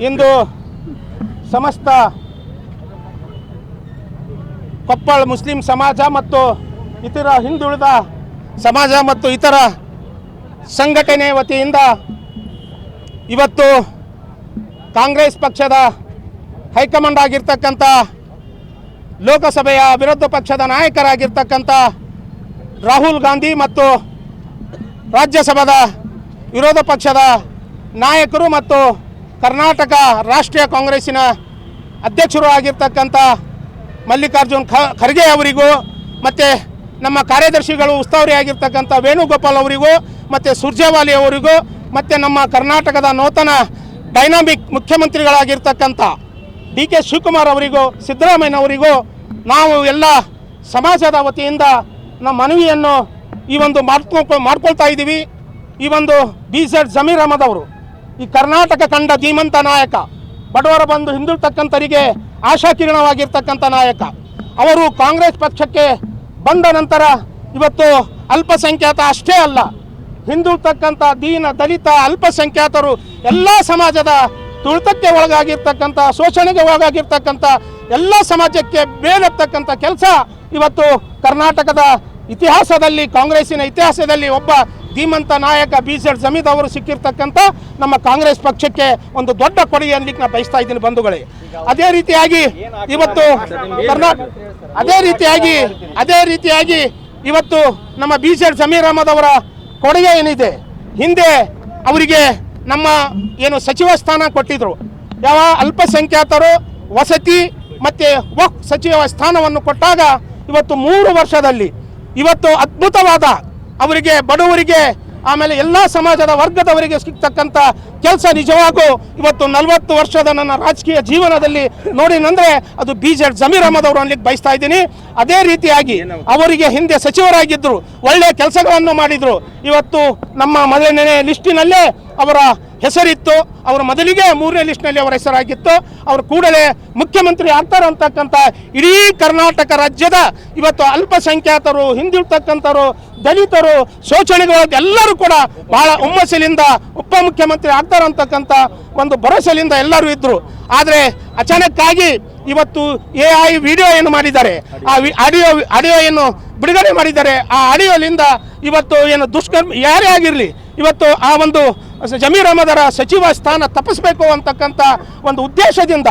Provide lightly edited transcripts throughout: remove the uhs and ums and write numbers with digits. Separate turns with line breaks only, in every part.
ಇಂದು ಸಮಸ್ತ ಕೊಪ್ಪಳ ಮುಸ್ಲಿಂ ಸಮಾಜ ಮತ್ತು ಇತರ ಹಿಂದುಳಿದ ಸಮಾಜ ಮತ್ತು ಇತರ ಸಂಘಟನೆ ವತಿಯಿಂದ ಇವತ್ತು ಕಾಂಗ್ರೆಸ್ ಪಕ್ಷದ ಹೈಕಮಾಂಡ್ ಆಗಿರ್ತಕ್ಕಂಥ ಲೋಕಸಭೆಯ ವಿರೋಧ ಪಕ್ಷದ ನಾಯಕರಾಗಿರ್ತಕ್ಕಂಥ ರಾಹುಲ್ ಗಾಂಧಿ ಮತ್ತು ರಾಜ್ಯಸಭಾದ ವಿರೋಧ ಪಕ್ಷದ ನಾಯಕರು ಮತ್ತು ಕರ್ನಾಟಕ ರಾಷ್ಟ್ರೀಯ ಕಾಂಗ್ರೆಸ್ಸಿನ ಅಧ್ಯಕ್ಷರು ಆಗಿರ್ತಕ್ಕಂಥ ಮಲ್ಲಿಕಾರ್ಜುನ್ ಖರ್ಗೆ ಅವರಿಗೂ ಮತ್ತು ನಮ್ಮ ಕಾರ್ಯದರ್ಶಿಗಳು ಉಸ್ತುವಾರಿ ಆಗಿರ್ತಕ್ಕಂಥ ವೇಣುಗೋಪಾಲ್ ಅವರಿಗೂ ಮತ್ತು ಸುರ್ಜೇವಾಲಿ ಅವರಿಗೂ ಮತ್ತು ನಮ್ಮ ಕರ್ನಾಟಕದ ನೂತನ ಡೈನಾಮಿಕ್ ಮುಖ್ಯಮಂತ್ರಿಗಳಾಗಿರ್ತಕ್ಕಂಥ DK ಶಿವಕುಮಾರ್ ಅವರಿಗೂ ಸಿದ್ದರಾಮಯ್ಯನವರಿಗೂ ನಾವು ಎಲ್ಲ ಸಮಾಜದ ವತಿಯಿಂದ ನಮ್ಮ ಮನವಿಯನ್ನು ಈ ಒಂದು ಮಾಡ್ಕೊಳ್ತಾ ಇದ್ದೀವಿ. ಈ ಒಂದು BZ ಜಮೀರ್ ಅಹಮದ್ ಅವರು ಈ ಕರ್ನಾಟಕ ಕಂಡ ಧೀಮಂತ ನಾಯಕ, ಬಡವರ ಬಂದು ಹಿಂದುಳಿತಕ್ಕಂಥವರಿಗೆ ಆಶಾಕಿರಣವಾಗಿರ್ತಕ್ಕಂಥ ನಾಯಕ. ಅವರು ಕಾಂಗ್ರೆಸ್ ಪಕ್ಷಕ್ಕೆ ಬಂದ ನಂತರ ಇವತ್ತು ಅಲ್ಪಸಂಖ್ಯಾತ ಅಷ್ಟೇ ಅಲ್ಲ, ಹಿಂದುಳಿತಕ್ಕಂಥ ದೀನ ದಲಿತ ಅಲ್ಪಸಂಖ್ಯಾತರು ಎಲ್ಲ ಸಮಾಜದ ತುಳಿತಕ್ಕೆ ಒಳಗಾಗಿರ್ತಕ್ಕಂಥ, ಶೋಷಣೆಗೆ ಒಳಗಾಗಿರ್ತಕ್ಕಂಥ ಎಲ್ಲ ಸಮಾಜಕ್ಕೆ ಬೇರೆತ್ತಕ್ಕಂಥ ಕೆಲಸ ಇವತ್ತು ಕರ್ನಾಟಕದ ಇತಿಹಾಸದಲ್ಲಿ, ಕಾಂಗ್ರೆಸ್ಸಿನ ಇತಿಹಾಸದಲ್ಲಿ ಒಬ್ಬ ಧೀಮಂತ ನಾಯಕ BZ ಜಮೀರ್ ಅವರು ಸಿಕ್ಕಿರ್ತಕ್ಕಂಥ ನಮ್ಮ ಕಾಂಗ್ರೆಸ್ ಪಕ್ಷಕ್ಕೆ ಒಂದು ದೊಡ್ಡ ಕೊಡುಗೆ ಅನ್ಲಿಕ್ಕೆ ನಾನು ಬಯಸ್ತಾ ಇದ್ದೀನಿ ಬಂಧುಗಳೇ. ಅದೇ ರೀತಿಯಾಗಿ ಇವತ್ತು ಅದೇ ರೀತಿಯಾಗಿ ಇವತ್ತು ನಮ್ಮ BZ ಜಮೀರ್ ಅಹಮದ್ ಅವರ ಕೊಡುಗೆ ಏನಿದೆ, ಹಿಂದೆ ಅವರಿಗೆ ನಮ್ಮ ಏನು ಸಚಿವ ಸ್ಥಾನ ಕೊಟ್ಟಿದ್ರು, ಯಾವ ಅಲ್ಪಸಂಖ್ಯಾತರು ವಸತಿ ಮತ್ತು ವಕ್ಫ್ ಸಚಿವ ಸ್ಥಾನವನ್ನು ಕೊಟ್ಟಾಗ ಇವತ್ತು 3 ವರ್ಷದಲ್ಲಿ ಇವತ್ತು ಅದ್ಭುತವಾದ ಅವರಿಗೆ, ಬಡವರಿಗೆ, ಆಮೇಲೆ ಎಲ್ಲ ಸಮಾಜದ ವರ್ಗದವರಿಗೆ ಸಿಗ್ತಕ್ಕಂಥ ಕೆಲಸ ನಿಜವಾಗೂ ಇವತ್ತು 40 ವರ್ಷದ ನನ್ನ ರಾಜಕೀಯ ಜೀವನದಲ್ಲಿ ನೋಡಿನಂದರೆ ಅದು BZ ಜಮೀರ್ ಅಹಮದ್ ಅವರು ಅನ್ಲಿಕ್ಕೆ ಬಯಸ್ತಾ ಇದ್ದೀನಿ. ಅದೇ ರೀತಿಯಾಗಿ ಅವರಿಗೆ ಹಿಂದೆ ಸಚಿವರಾಗಿದ್ದರು, ಒಳ್ಳೆಯ ಕೆಲಸಗಳನ್ನು ಮಾಡಿದರು. ಇವತ್ತು ನಮ್ಮ ಮೊದಲನೇ ಲಿಸ್ಟಿನಲ್ಲೇ ಅವರ ಹೆಸರಿತ್ತು, ಅವರ ಮೊದಲಿಗೆ 3ನೇ ಲಿಸ್ಟ್ನಲ್ಲಿ ಅವರ ಹೆಸರಾಗಿತ್ತು. ಅವರು ಕೂಡಲೇ ಮುಖ್ಯಮಂತ್ರಿ ಆಗ್ತಾರೆ ಅಂತಕ್ಕಂಥ ಇಡೀ ಕರ್ನಾಟಕ ರಾಜ್ಯದ ಇವತ್ತು ಅಲ್ಪಸಂಖ್ಯಾತರು, ಹಿಂದುಳಿತಕ್ಕಂಥವರು, ದಲಿತರು, ಶೋಷಣೆಗಳು ಎಲ್ಲರೂ ಕೂಡ ಬಹಳ ಹುಮ್ಮಸ್ಸಿನಿಂದ ಉಪಮುಖ್ಯಮಂತ್ರಿ ಆಗ್ತಾರೆ ಅಂತಕ್ಕಂಥ ಒಂದು ಭರವಸೆಯಿಂದ ಎಲ್ಲರೂ ಇದ್ದರು. ಆದರೆ ಅಚಾನಕ್ಕಾಗಿ ಇವತ್ತು AI ವಿಡಿಯೋ ಏನು ಮಾಡಿದ್ದಾರೆ, ಆ ಆಡಿಯೋ ಏನು ಬಿಡುಗಡೆ ಮಾಡಿದ್ದಾರೆ, ಆ ಆಡಿಯೋಲಿಂದ ಇವತ್ತು ಏನು ದುಷ್ಕರ್ಮ ಯಾರೇ ಆಗಿರಲಿ ಇವತ್ತು ಆ ಒಂದು ಜಮೀರ್ ಅಹಮದರ ಸಚಿವ ಸ್ಥಾನ ತಪ್ಪಿಸಬೇಕು ಅಂತಕ್ಕಂಥ ಒಂದು ಉದ್ದೇಶದಿಂದ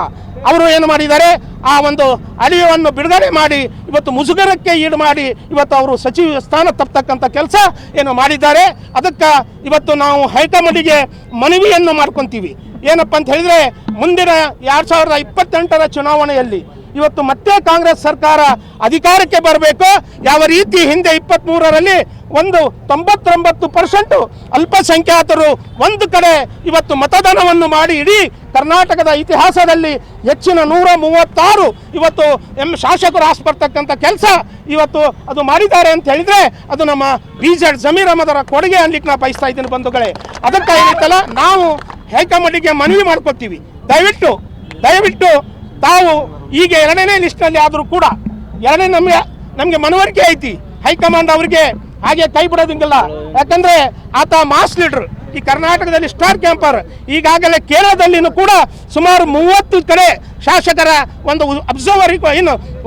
ಅವರು ಏನು ಮಾಡಿದ್ದಾರೆ, ಆ ಒಂದು ಆಡಿಯೋವನ್ನು ಬಿಡುಗಡೆ ಮಾಡಿ ಇವತ್ತು ಮುಜುಗರಕ್ಕೆ ಈಡು ಮಾಡಿ ಇವತ್ತು ಅವರು ಸಚಿವ ಸ್ಥಾನ ತಪ್ಪತಕ್ಕಂಥ ಕೆಲಸ ಏನು ಮಾಡಿದ್ದಾರೆ. ಅದಕ್ಕೆ ಇವತ್ತು ನಾವು ಹೈಕಮಾಂಡಿಗೆ ಮನವಿಯನ್ನು ಮಾಡ್ಕೊತೀವಿ. ಏನಪ್ಪ ಅಂತ ಹೇಳಿದರೆ, ಮುಂದಿನ 2028ರ ಚುನಾವಣೆಯಲ್ಲಿ ಇವತ್ತು ಮತ್ತೆ ಕಾಂಗ್ರೆಸ್ ಸರ್ಕಾರ ಅಧಿಕಾರಕ್ಕೆ ಬರಬೇಕು. ಯಾವ ರೀತಿ ಹಿಂದೆ 23ರಲ್ಲಿ ಒಂದು 99% ಅಲ್ಪಸಂಖ್ಯಾತರು ಒಂದು ಕಡೆ ಇವತ್ತು ಮತದಾನವನ್ನು ಮಾಡಿ ಇಡೀ ಕರ್ನಾಟಕದ ಇತಿಹಾಸದಲ್ಲಿ ಹೆಚ್ಚಿನ 136 ಇವತ್ತು ಶಾಸಕರು ಆಸ್ಪರ್ತಕ್ಕಂಥ ಕೆಲಸ ಇವತ್ತು ಅದು ಮಾಡಿದ್ದಾರೆ ಅಂತ ಹೇಳಿದರೆ ಅದು ನಮ್ಮ BZ ಜಮೀರ್ ಅಹಮದರ ಕೊಡುಗೆ ಅನ್ಲಿಕ್ಕೆ ನಾನು ಬಯಸ್ತಾ ಇದ್ದೀನಿ ಬಂಧುಗಳೇ. ಅದಕ್ಕಾಗಿತ್ತಲ್ಲ ನಾವು ಹೈಕಮಾಂಡಿಗೆ ಮನವಿ ಮಾಡ್ಕೊತೀವಿ, ದಯವಿಟ್ಟು ತಾವು ಈಗ 2ನೇ ಲಿಸ್ಟ್ನಲ್ಲಿ ಆದರೂ ಕೂಡ ನಮಗೆ ಮನವರಿಕೆ ಐತಿ, ಹೈಕಮಾಂಡ್ ಅವರಿಗೆ ಹಾಗೆ ಕೈ ಬಿಡೋದಂಗಿಲ್ಲ. ಯಾಕಂದರೆ ಆತ ಮಾಸ್ ಲೀಡರ್, ಈ ಕರ್ನಾಟಕದಲ್ಲಿ ಸ್ಟಾರ್ ಕ್ಯಾಂಪರ್. ಈಗಾಗಲೇ ಕೇರಳದಲ್ಲಿನೂ ಕೂಡ ಸುಮಾರು 30 ಕಡೆ ಶಾಸಕರ ಒಂದು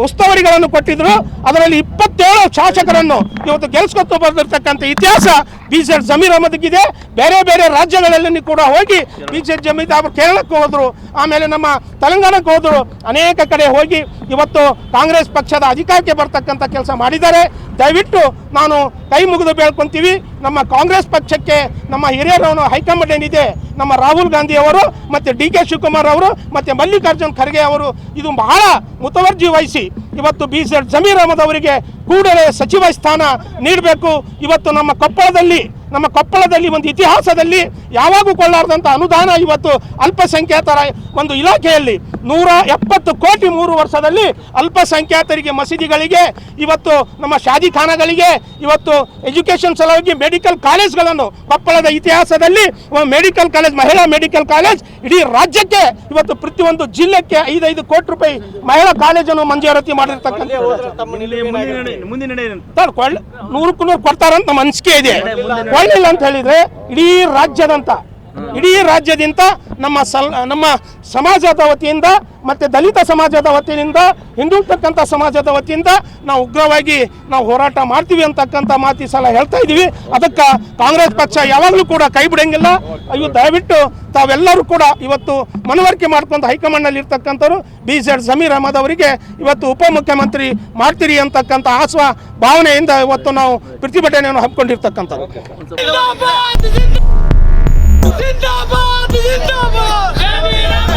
ಉಸ್ತುವಾರಿಗಳನ್ನು ಕೊಟ್ಟಿದ್ರು. ಅದರಲ್ಲಿ 27 ಶಾಸಕರನ್ನು ಇವತ್ತು ಗೆಲ್ಸ್ಕೊತ ಬಂದಿರತಕ್ಕಂಥ ಇತಿಹಾಸ BZ ಜಮೀರ್ ಅಹಮದ್ಗಿದೆ. ಬೇರೆ ಬೇರೆ ರಾಜ್ಯಗಳಲ್ಲಿ ಕೂಡ ಹೋಗಿ BZ ಜಮೀರ್ ಅವರು ಕೇರಳಕ್ಕೆ ಹೋದರು, ಆಮೇಲೆ ನಮ್ಮ ತೆಲಂಗಾಣಕ್ಕೆ ಹೋದರು, ಅನೇಕ ಕಡೆ ಹೋಗಿ ಇವತ್ತು ಕಾಂಗ್ರೆಸ್ ಪಕ್ಷದ ಅಧಿಕಾರಕ್ಕೆ ಬರ್ತಕ್ಕಂಥ ಕೆಲಸ ಮಾಡಿದ್ದಾರೆ. ದಯವಿಟ್ಟು ನಾನು ಕೈ ಮುಗಿದು ಬೇಡ್ಕೊತೀವಿ, ನಮ್ಮ ಕಾಂಗ್ರೆಸ್ ಪಕ್ಷಕ್ಕೆ ನಮ್ಮ ಹಿರಿಯರವನು ಹೈಕಮಾಂಡ್ ಏನಿದೆ, ನಮ್ಮ ರಾಹುಲ್ ಗಾಂಧಿ ಅವರು ಮತ್ತು DK ಶಿವಕುಮಾರ್ ಅವರು ಮತ್ತು ಮಲ್ಲಿಕಾರ್ಜುನ್ ಖರ್ಗೆ ಅವರು ಇದು ಬಹಳ ಮುತುವರ್ಜಿ ವಹಿಸಿ ಇವತ್ತು BZ ಜಮೀರ್ ಅಹಮದ್ ಅವರಿಗೆ ಕೂಡಲೇ ಸಚಿವ ಸ್ಥಾನ ನೀಡಬೇಕು. ಇವತ್ತು ನಮ್ಮ ಕೊಪ್ಪಳದಲ್ಲಿ ಒಂದು ಇತಿಹಾಸದಲ್ಲಿ ಯಾವಾಗೂ ಕೊಳ್ಳಾರದಂಥ ಅನುದಾನ ಇವತ್ತು ಅಲ್ಪಸಂಖ್ಯಾತರ ಒಂದು ಇಲಾಖೆಯಲ್ಲಿ 170 ಕೋಟಿ 3 ವರ್ಷದಲ್ಲಿ ಅಲ್ಪಸಂಖ್ಯಾತರಿಗೆ, ಮಸೀದಿಗಳಿಗೆ, ಇವತ್ತು ನಮ್ಮ ಶಾದಿಖಾನಗಳಿಗೆ, ಇವತ್ತು ಎಜುಕೇಷನ್ ಸಲುವಾಗಿ ಮೆಡಿಕಲ್ ಕಾಲೇಜ್ಗಳನ್ನು ಕೊಪ್ಪಳದ ಇತಿಹಾಸದಲ್ಲಿ ಮೆಡಿಕಲ್ ಕಾಲೇಜ್, ಮಹಿಳಾ ಮೆಡಿಕಲ್ ಕಾಲೇಜ್ ಇಡೀ ರಾಜ್ಯಕ್ಕೆ ಇವತ್ತು ಪ್ರತಿಯೊಂದು ಜಿಲ್ಲೆಗೆ 5 ಕೋಟಿ ರೂಪಾಯಿ ಮಹಿಳಾ ಕಾಲೇಜನ್ನು ಮಂಜೂರಾತಿ ಮಾಡಿರ್ತಕ್ಕಂಥ 100ಕ್ಕೆ 100 ಕೊಡ್ತಾರಂತ ನಮ್ಮ ಅನಿಸಿಕೆ ಇದೆ. ಒಳ್ಳಿಲ್ಲ ಅಂತ ಹೇಳಿದ್ರೆ ಇಡೀ ರಾಜ್ಯದಂತ ಇಡೀ ರಾಜ್ಯದಿಂದ ನಮ್ಮ ಸಮಾಜದ ವತಿಯಿಂದ ಮತ್ತು ದಲಿತ ಸಮಾಜದ ವತಿಯಿಂದ ಹಿಂದುಳಿತಕ್ಕಂಥ ಸಮಾಜದ ವತಿಯಿಂದ ನಾವು ಉಗ್ರವಾಗಿ ನಾವು ಹೋರಾಟ ಮಾಡ್ತೀವಿ ಅಂತಕ್ಕಂಥ ಮಾತು ಈ ಸಲ ಹೇಳ್ತಾ ಇದ್ದೀವಿ. ಅದಕ್ಕೆ ಕಾಂಗ್ರೆಸ್ ಪಕ್ಷ ಯಾವಾಗಲೂ ಕೂಡ ಕೈ ಬಿಡಂಗಿಲ್ಲ. ಅಯ್ಯೋ ದಯವಿಟ್ಟು ತಾವೆಲ್ಲರೂ ಕೂಡ ಇವತ್ತು ಮನವರಿಕೆ ಮಾಡ್ಕೊಂಡು ಹೈಕಮಾಂಡ್ನಲ್ಲಿ ಇರ್ತಕ್ಕಂಥವ್ರು BZ ಜಮೀರ್ ಅಹಮದ್ ಅವರಿಗೆ ಇವತ್ತು ಉಪಮುಖ್ಯಮಂತ್ರಿ ಮಾಡ್ತೀರಿ ಅಂತಕ್ಕಂಥ ಭಾವನೆಯಿಂದ ಇವತ್ತು ನಾವು ಪ್ರತಿಭಟನೆಯನ್ನು ಹಮ್ಮಿಕೊಂಡಿರ್ತಕ್ಕಂಥದ್ದು.
ಜಿಂದಾಬಾದ್ ಜಿಂದಾಬಾದ್